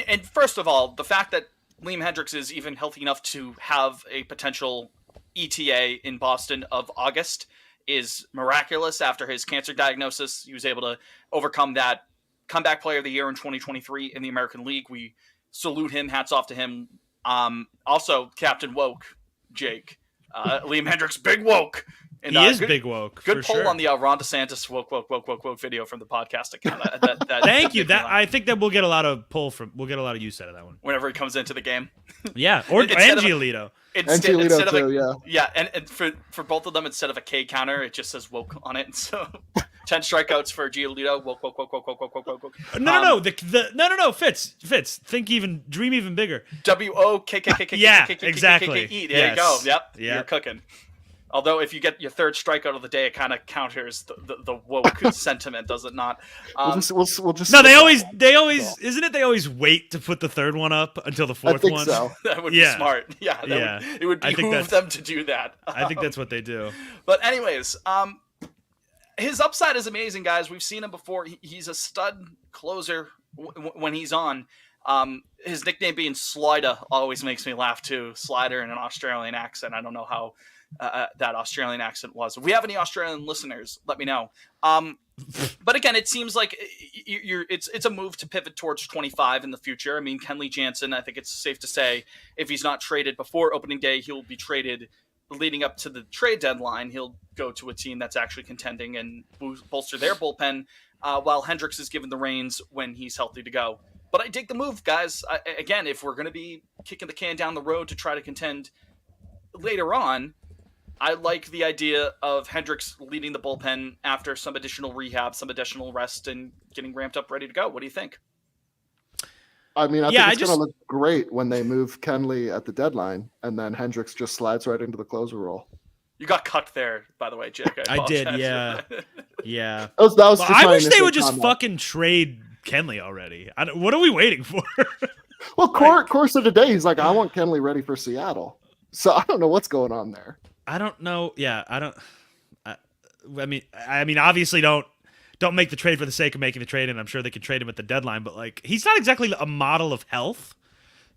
and first of all, the fact that Liam Hendriks is even healthy enough to have a potential ETA in Boston of August is miraculous. After his cancer diagnosis, he was able to overcome that. Comeback Player of the Year in 2023 in the American League. We salute him. Hats off to him. Also, Captain Woke, Jake. Liam Hendriks, big woke. And, he is big woke. Good poll sure. on the Ron DeSantis woke video from the podcast account. Thank you. I think that we'll get a lot of use out of that one whenever he comes into the game. Yeah, or Giolito. Instead of and for both of them, instead of a K counter, it just says woke on it. So 10 strikeouts for Giolito. Woke. No. Fitz. Dream even bigger. WOKKK. Yeah, exactly. There you go. Yep. You're cooking. Although if you get your third strikeout of the day, it kind of counters the woke sentiment, does it not? We'll just. No, they always isn't it? They always wait to put the third one up until the fourth one. So. That would be smart. Yeah, it would behoove them to do that. I think that's what they do. But anyways, his upside is amazing, guys. We've seen him before. He's a stud closer when he's on. His nickname being Slider always makes me laugh too. Slider in an Australian accent. I don't know how that Australian accent was. If we have any Australian listeners, let me know. But again, it seems like it's a move to pivot towards 25 in the future. I mean, Kenley Jansen, I think it's safe to say, if he's not traded before opening day, he'll be traded leading up to the trade deadline. He'll go to a team that's actually contending and bolster their bullpen, while Hendriks is given the reins when he's healthy to go. But I dig the move, guys. Again, if we're going to be kicking the can down the road to try to contend later on, I like the idea of Hendriks leading the bullpen after some additional rehab, some additional rest, and getting ramped up, ready to go. What do you think? I mean, I think it's going to look great when they move Kenley at the deadline, and then Hendriks just slides right into the closer role. You got cut there, by the way, Jake. I did, yeah. Yeah. I wish they would just fucking trade Kenley already. What are we waiting for? Well, course of the day, he's like, I want Kenley ready for Seattle. So I don't know what's going on there. I don't know. Yeah, I mean, obviously don't make the trade for the sake of making the trade, and I'm sure they could trade him at the deadline, but like he's not exactly a model of health.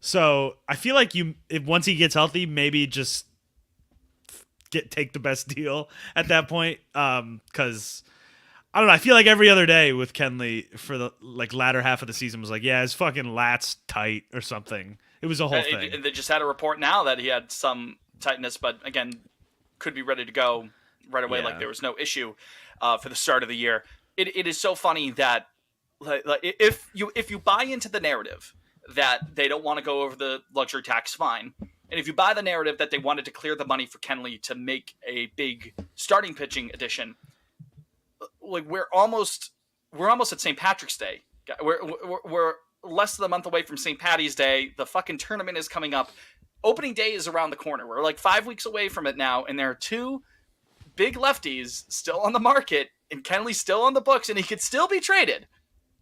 So I feel like if once he gets healthy, maybe just take the best deal at that point. Because I don't know. I feel like every other day with Kenley for the latter half of the season was like, yeah, his fucking lat's tight or something. It was a whole thing. And they just had a report now that he had some tightness, but again, could be ready to go right away. Yeah. Like there was no issue for the start of the year. It is so funny that if you buy into the narrative that they don't want to go over the luxury tax, fine. And if you buy the narrative that they wanted to clear the money for Kenley to make a big starting pitching addition, like we're almost at St. Patrick's Day. We're less than a month away from St. Patty's Day. The fucking tournament is coming up. Opening day is around the corner. We're like 5 weeks away from it now, and there are two big lefties still on the market, and Kenley's still on the books, and he could still be traded.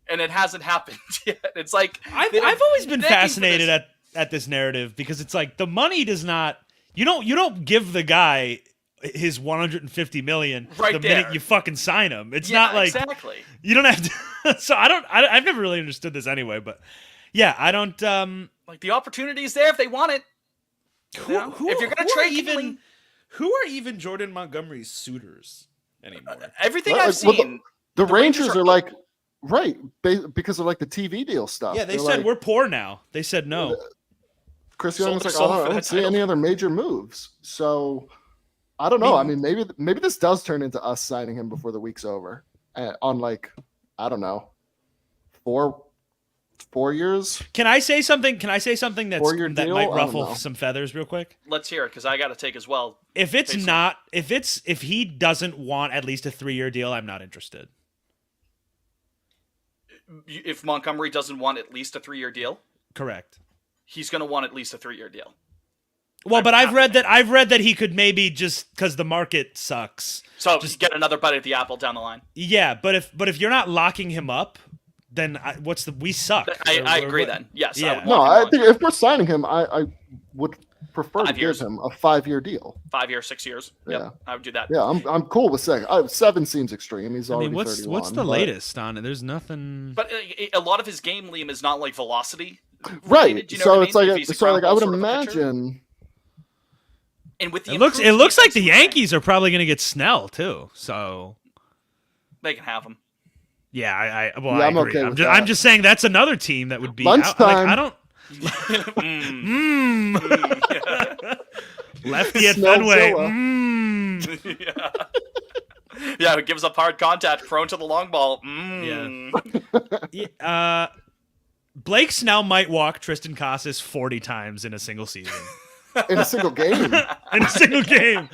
And it hasn't happened yet. It's like I've always been fascinated at this narrative because it's like the money does not. You don't give the guy his $150 million right the there. minute you fucking sign him. It's not like exactly. You don't have to. So I've never really understood this anyway. But yeah, I don't. Like the opportunity is there if they want it. Who, if you're gonna trade even, who are even Jordan Montgomery's suitors anymore? Everything I've seen, the Rangers are like. Right, because of like the TV deal stuff. Yeah, they said we're poor now. They said no. Chris Young was like, I don't see any other major moves. So I don't know. I mean, maybe this does turn into us signing him before the week's over on like, I don't know, 4 years. Can I say something? That might ruffle some feathers real quick? Let's hear it because I got to take as well. If he doesn't want at least a 3-year deal, I'm not interested. If Montgomery doesn't want at least a 3-year deal, correct. He's going to want at least a 3-year deal. Well, but I've read that he could maybe just because the market sucks. So just get another bite at the apple down the line. Yeah, but if you're not locking him up, then we suck. I agree. Then yes. Yeah. I think if we're signing him, I would prefer to give him a 5-year deal. 5 years, 6 years. Yep, yeah, I would do that. Yeah, I'm cool with saying 7 seems extreme. He's already 31. What's the latest on it? There's nothing. But a lot of his game, Liam, is not like velocity. Right. You know so it's like I would imagine. And with the it looks like the Yankees are probably going to get Snell too. So they can have him. Yeah, I agree. Okay I'm just saying that's another team that would be lunchtime. I don't. Lefty at Fenway. Yeah, it gives up hard contact, prone to the long ball. Yeah. Blake Snell might walk Tristan Casas 40 times in a single season. In a single game. In a single game.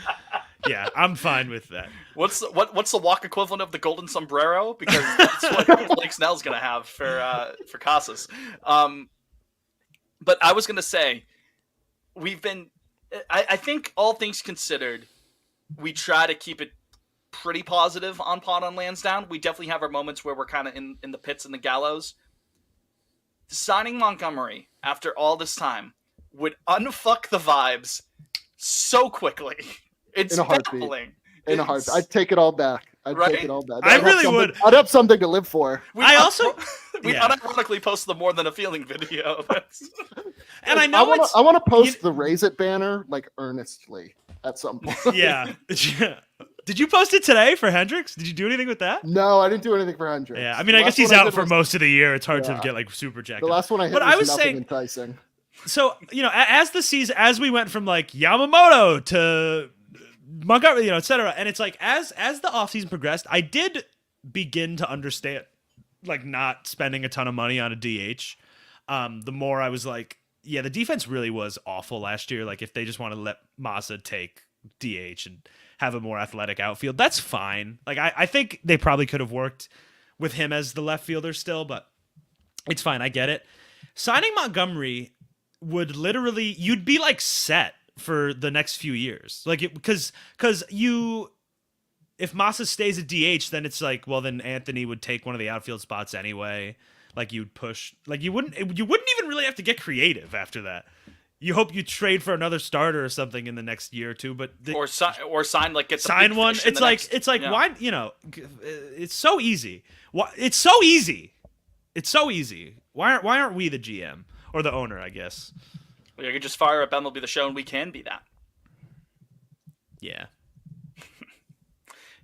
Yeah, I'm fine with that. What's the walk equivalent of the golden sombrero? Because that's what Blake Snell's gonna have for Casas. But I was gonna say, I think all things considered, we try to keep it pretty positive on Pod on Lansdowne. We definitely have our moments where we're kind of in the pits and the gallows. Signing Montgomery after all this time would unfuck the vibes so quickly. It's baffling. In a heartbeat. I'd take it all back. Take it all back. I really would. I'd have something to live for. We unironically post the More Than a Feeling video. And I know I want to post the Raise It banner like earnestly at some point. Yeah. Did you post it today for Hendricks? Did you do anything with that? No, I didn't do anything for Hendricks. Yeah, I mean, I guess he's out for most of the year. It's hard to get like super jacked. The last one I hit was nothing enticing. So, as we went from like Yamamoto to Montgomery, et cetera, and it's like as the offseason progressed, I did begin to understand like not spending a ton of money on a DH. The more I was like, yeah, the defense really was awful last year. Like if they just want to let Massa take DH and have a more athletic outfield, that's fine. Like I think they probably could have worked with him as the left fielder still, but it's fine. I get it. Signing Montgomery would literally, you'd be like set for the next few years. Like because if Massa stays at DH, then it's like, well, then Anthony would take one of the outfield spots anyway. Like you'd push, like you wouldn't even really have to get creative after that. You hope you trade for another starter or something in the next year or two, but or sign like sign one. It's like why it's so easy. It's so easy. It's so easy. Why aren't we the GM or the owner? I guess. Well, you could just fire up MLB The Show, and we can be that. Yeah.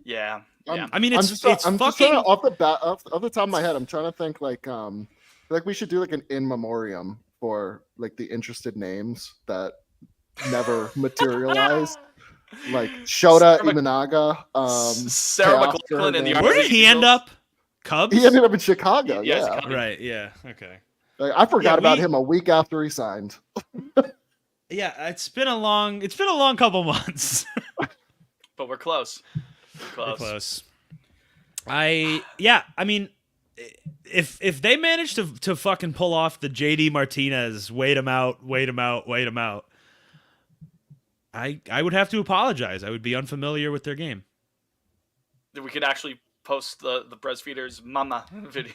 Yeah. I mean, it's I'm fucking just trying to, off the top of my head. I'm trying to think like we should do like an in memoriam for like the interested names that never materialized. Like Shota Imanaga, Sarah McLachlan, and the where did he end up? Cubs. He ended up in Chicago. Yeah. Right. Yeah. Okay. Like, I forgot about him a week after he signed. Yeah, it's been a long couple months. But we're close. We're close. I mean, if they manage to fucking pull off the JD Martinez, wait him out, I would have to apologize. I would be unfamiliar with their game. We could actually post the breastfeeders mama video.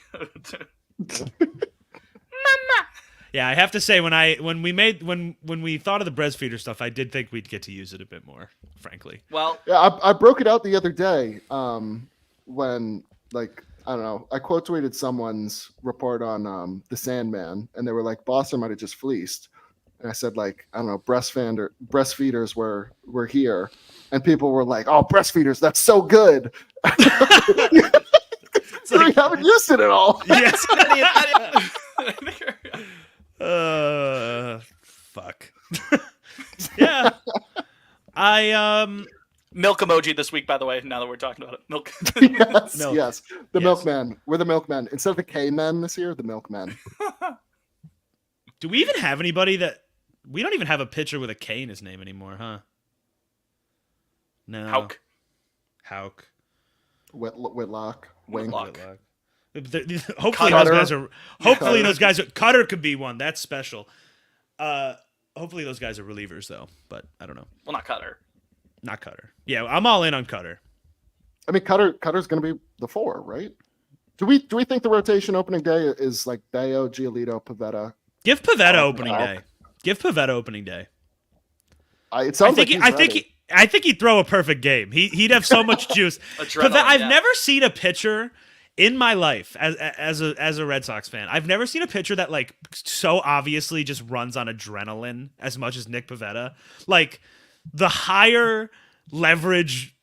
Mama. Yeah, I have to say when we thought of the breastfeeder stuff, I did think we'd get to use it a bit more, frankly. Well, yeah, I broke it out the other day when like I don't know, I quote tweeted someone's report on the Sandman, and they were like, Boston might have just fleeced. And I said, like, I don't know, breastfeeders were here. And people were like, oh, breastfeeders, that's so good. So we haven't used it at all. Yes. Fuck. Yeah. Milk emoji this week, by the way, now that we're talking about it. Milk. Yes, Milk. yes. The milkman. We're the milkmen. Instead of the K-men this year, the milkmen. Do we even have anybody that... We don't even have a pitcher with a K in his name anymore, huh? No. Hauk. Whitlock. Wink. Hopefully those guys are... Cutter could be one. That's special. Hopefully those guys are relievers, though. But I don't know. Well, not Cutter. Not Cutter. Yeah, I'm all in on Cutter. I mean, Cutter's going to be the 4, right? Do we think the rotation opening day is like Bayo, Giolito, Pivetta? Give Pivetta opening day. Give Pivetta opening day. It sounds I think he'd throw a perfect game. He'd have so much juice. I've never seen a pitcher in my life as a Red Sox fan. I've never seen a pitcher that like so obviously just runs on adrenaline as much as Nick Pivetta. Like the higher leverage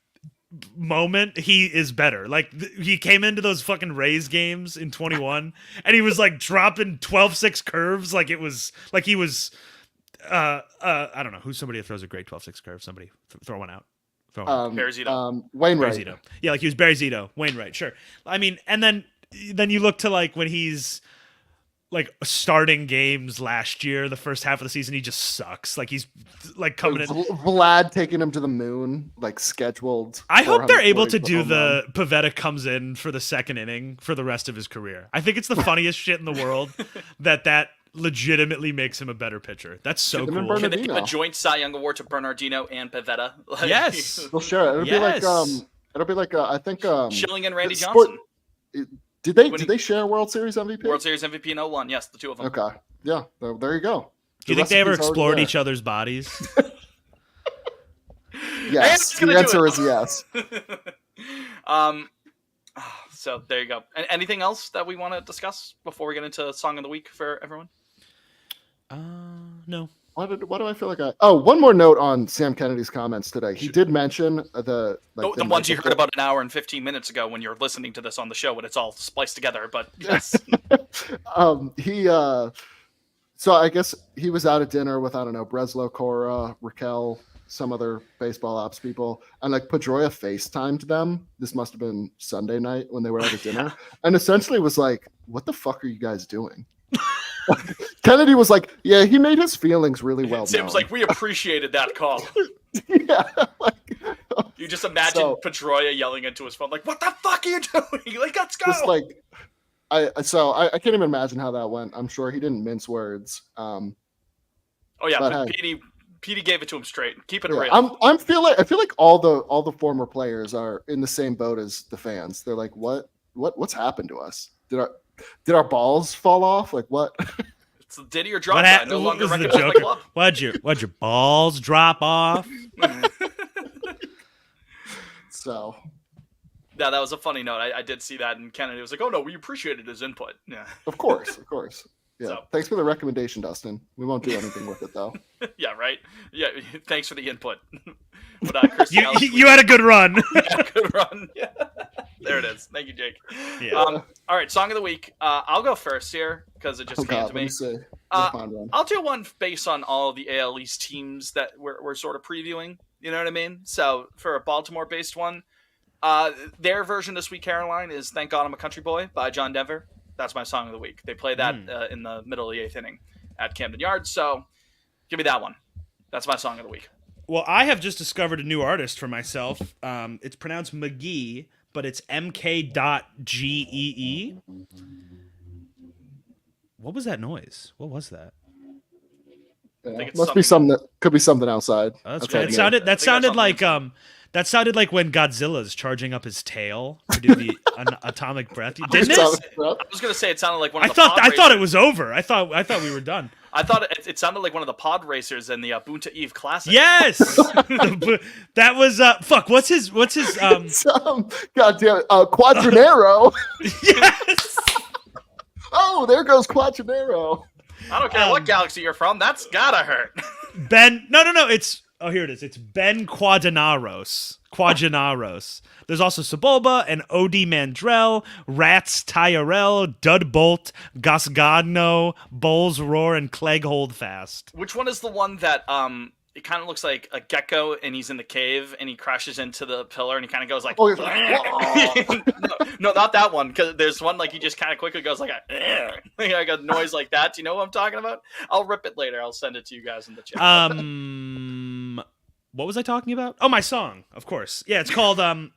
moment, he is better. Like he came into those fucking Rays games in 21 and he was like dropping 12-6 curves like it was like he was I don't know who's somebody that throws a great 12-6 curve. Somebody throw one out. Barry Zito. Wainwright. Barry Zito. Yeah, like he was Barry Zito. Wainwright, sure. I mean, and then you look to like when he's like starting games last year, the first half of the season, he just sucks. Like he's like coming in. Vlad taking him to the moon, like scheduled. I hope they're able to do the Pivetta comes in for the second inning for the rest of his career. I think it's the funniest shit in the world that legitimately makes him a better pitcher. That's so cool. Can they give a joint Cy Young award to Bernardino and Pivetta? Like, yes. We'll share it. It'll be like I think Schilling and Randy Johnson. Did they share World Series MVP? World Series MVP in 01, yes, the two of them. Okay. Yeah, there you go. Do you think they ever explored each other's bodies? Yes. The answer is yes. So there you go. Anything else that we want to discuss before we get into Song of the Week for everyone? No. Why do I feel like one more note on Sam Kennedy's comments today. He did mention the ones you heard about an hour and 15 minutes ago when you're listening to this on the show when it's all spliced together, but yes. So I guess he was out at dinner with, I don't know, Breslow, Cora, Raquel, some other baseball ops people, and like Pedroia FaceTimed them. This must have been Sunday night when they were out at dinner, and essentially was like, "What the fuck are you guys doing?" Kennedy was like, "Yeah, he made his feelings really well." Sam's like, "We appreciated that call." Yeah, you just imagine Pedroia yelling into his phone, like, "What the fuck are you doing? Like, let's go!" Just like, I can't even imagine how that went. I'm sure he didn't mince words. Oh yeah, but Petey gave it to him straight. Keep it real. I feel like all the former players are in the same boat as the fans. They're like, what's happened to us? Did our balls fall off? Like what? It's the Diddy or drop guy. No longer recognized by the club. Why'd your balls drop off? So. Yeah, that was a funny note. I did see that, and Kennedy was like, "Oh no, we appreciated his input." Yeah. Of course. Yeah. So. Thanks for the recommendation, Dustin. We won't do anything with it though. Yeah, right. Yeah, thanks for the input. But Chris you had a good run. Good run. Yeah. There it is. Thank you, Jake. Yeah. All right, song of the week. I'll go first here because it just came to let me. me see. I'll do one based on all the AL East teams that we're sort of previewing. You know what I mean? So for a Baltimore-based one, their version of Sweet Caroline is "Thank God I'm a Country Boy" by John Denver. That's my song of the week. They play that in the middle of the 8th inning at Camden Yards. So give me that one. That's my song of the week. Well, I have just discovered a new artist for myself. It's pronounced McGee, but it's MK.GEE. What was that noise? What was that? Yeah. Must be something that could be something outside. Oh, that's great. That sounded like when Godzilla's charging up his tail to do the atomic breath. Didn't it? I was gonna say it sounded like one of the I thought it was over. I thought we were done. I thought it sounded like one of the pod racers in the Bunta Eve Classic. Yes, that was fuck. What's his goddamn Quadranero. Yes. Oh, there goes Quadranero. I don't care what galaxy you're from. That's gotta hurt. Ben. No. Here it is. It's Ben Quadinaros. There's also Sebulba and Odie Mandrell, Rats Tyrell, Dudbolt, Gosgodno, Bowles Roar, and Clegg Holdfast. Which one is the one that it kind of looks like a gecko and he's in the cave and he crashes into the pillar and he kind of goes like, no, not that one, because there's one like he just kind of quickly goes like like a noise like that. Do you know what I'm talking about? I'll rip it later. I'll send it to you guys in the chat. What was I talking about? Oh, my song, of course. Yeah, it's called "Are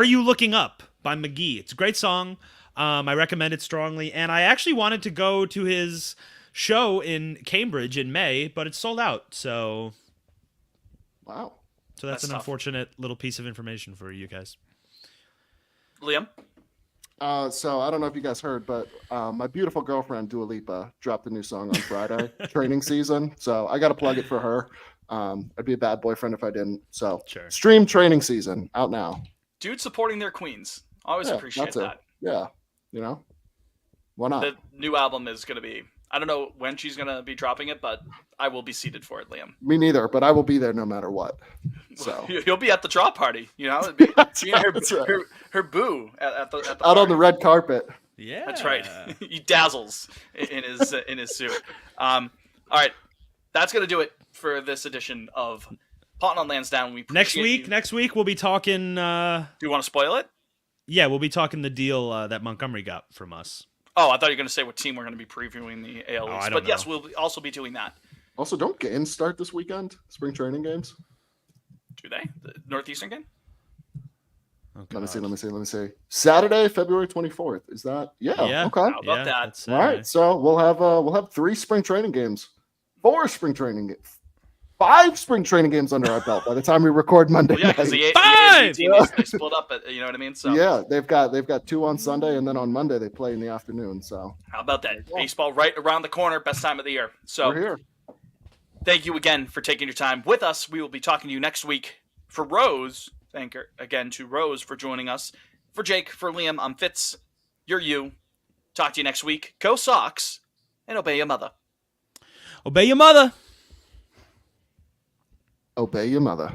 You Looking Up" by McGee. It's a great song. I recommend it strongly, and I actually wanted to go to his show in Cambridge in May, but it's sold out. So, wow. So that's an tough. Unfortunate little piece of information for you guys. Liam? So I don't know if you guys heard, but my beautiful girlfriend Dua Lipa dropped a new song on Friday, Training Season. So I got to plug it for her. I'd be a bad boyfriend if I didn't. So sure. Stream Training Season out now. Dude supporting their queens. Always appreciate that. Yeah. Why not? The new album is going to be, I don't know when she's going to be dropping it, but I will be seated for it, Liam. Me neither, but I will be there no matter what. So you'll be at the drop party, her boo at the out party. on the red carpet. Yeah, that's right. He dazzles in his suit. All right, that's gonna do it for this edition of Potting on Lansdowne. Next week we'll be talking. Do you want to spoil it? Yeah, we'll be talking the deal that Montgomery got from us. Oh, I thought you were going to say what team we're going to be previewing the AL East. But yes, we'll also be doing that. Also, don't games start this weekend? Spring training games? Do they? The Northeastern game? Oh, let me see. Saturday, February 24th. Is that? Yeah. Okay. How about that? All right. So we'll have 3 spring training games, 4 spring training games. 5 spring training games under our belt by the time we record Monday. Well, yeah, because the team they split up. You know what I mean? So yeah, they've got 2 on Sunday, and then on Monday they play in the afternoon. So how about that? Baseball right around the corner, best time of the year. So we're here. Thank you again for taking your time with us. We will be talking to you next week. For Rose, thank her again to Rose for joining us. For Jake, for Liam, I'm Fitz. You're you. Talk to you next week. Go Sox, and obey your mother. Obey your mother. Obey your mother.